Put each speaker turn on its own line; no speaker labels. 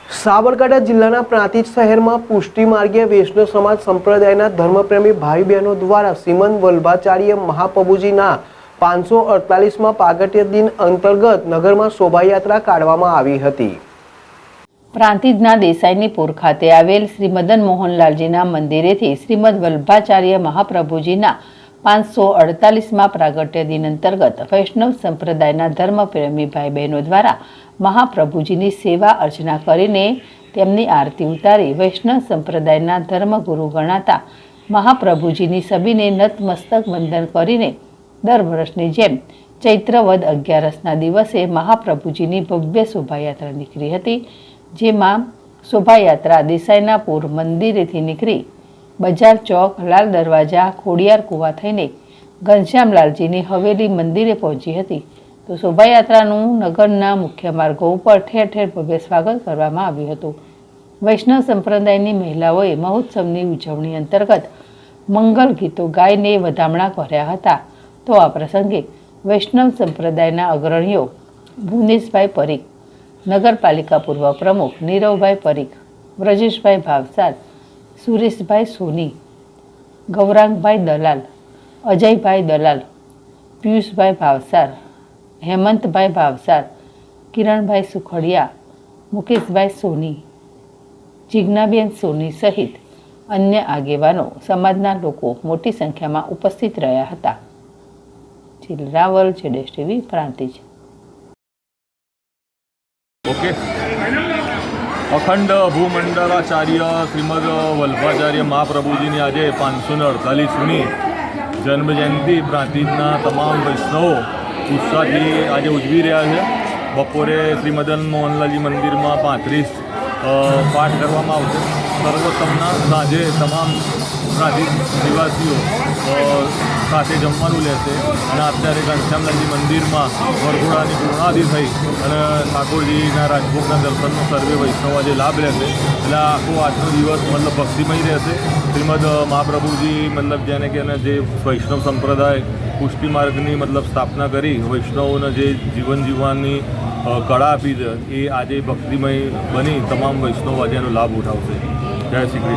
સાબરકાંઠા જિલ્લાના પ્રાંતિજ શહેરમાં પુષ્ટિ માર્ગીય વૈષ્ણવ સમાજ સંપ્રદાયના ધર્મપ્રેમી ભાઈ બહેનો દ્વારા શ્રીમદ વલ્લભાચાર્ય મહાપ્રભુજીના 548માં પ્રાગટ્ય દિન અંતર્ગત નગરમાં શોભાયાત્રા કાઢવામાં આવી હતી।
પ્રાંતિજના દેસાઈનીપુર ખાતે આવેલ શ્રી મદન મોહનલાલજીના મંદિરેથી શ્રીમદ વલ્લભાચાર્ય મહાપ્રભુજીના 548માં પ્રાગટ્ય દિન અંતર્ગત વૈષ્ણવ સંપ્રદાયના ધર્મપ્રેમી ભાઈ બહેનો દ્વારા મહાપ્રભુજીની સેવા અર્ચના કરીને તેમની આરતી ઉતારી વૈષ્ણવ સંપ્રદાયના ધર્મગુરુ ગણાતા મહાપ્રભુજીની સબીને નતમસ્તક વંદન કરીને દર વર્ષની જેમ ચૈત્ર વદ 11ના દિવસે મહાપ્રભુજીની ભવ્ય શોભાયાત્રા નીકળી હતી, જેમાં શોભાયાત્રા દેસાઈનાપુર મંદિરેથી નીકળી બજાર ચોક, લાલ દરવાજા, ખોડિયાર કુવા થઈને ઘનશ્યામલાલજીની હવેલી મંદિરે પહોંચી હતી। તો શોભાયાત્રાનું નગરના મુખ્ય માર્ગો ઉપર ઠેર ઠેર ભવ્ય સ્વાગત કરવામાં આવ્યું હતું। વૈષ્ણવ સંપ્રદાયની મહિલાઓએ મહોત્સવની ઉજવણી અંતર્ગત મંગલ ગીતો ગાઈને વધામણા કર્યા હતા। તો આ પ્રસંગે વૈષ્ણવ સંપ્રદાયના અગ્રણીઓ ભુવનેશભાઈ પરીખ, નગરપાલિકા પૂર્વ પ્રમુખ નીરવભાઈ પરીખ, વ્રજેશભાઈ ભાવસાર, સુરેશભાઈ સોની, ગૌરાંગભાઈ દલાલ, અજયભાઈ દલાલ, પિયુષભાઈ ભાવસાર, હેમંતભાઈ ભાવસાર, કિરણભાઈ સુખડિયા, મુકેશભાઈ સોની, જિજ્ઞાબેન સોની સહિત અન્ય આગેવાનો સમાજના લોકો મોટી સંખ્યામાં ઉપસ્થિત રહ્યા હતા। રાવલ, જેડેશ ટીવી, પ્રાંતિજ।
ઓકે, અખંડ ભૂમંડલાચાર્ય શ્રીમદ વલ્લભાચાર્ય મહાપ્રભુજીની આજે 548મી જન્મજયંતિ પ્રાંતિજના તમામ વૈષ્ણવો ઉત્સાહથી આજે ઉજવી રહ્યા છે। બપોરે શ્રી મદન મોહનલાલજી મંદિરમાં 35 પાઠ કરવામાં આવશે। સર્વોત્તમના સાંજે તમામ પ્રાંતિજ નિવાસીઓ સાથે જમવાનું લેશે અને અત્યારે ઘનશ્યામલાલજી મંદિરમાં વરઘોડાની પૂર્ણાહુતિ થઈ અને ઠાકોરજીના રાજભોગના દર્શનનો સર્વે વૈષ્ણવ આજે લાભ લેશે। એટલે આખો આજનો દિવસ મતલબ ભક્તિમય રહેશે। શ્રીમદ મહાપ્રભુજી મતલબ જેને કે જે વૈષ્ણવ સંપ્રદાય પુષ્ટિ માર્ગની મતલબ સ્થાપના કરી વૈષ્ણવોને જે જીવન જીવવાની કળા આપી છે એ આજે ભક્તિમય બની તમામ વૈષ્ણવ આજે એનો લાભ ઉઠાવશે। જય શ્રી કૃષ્ણ।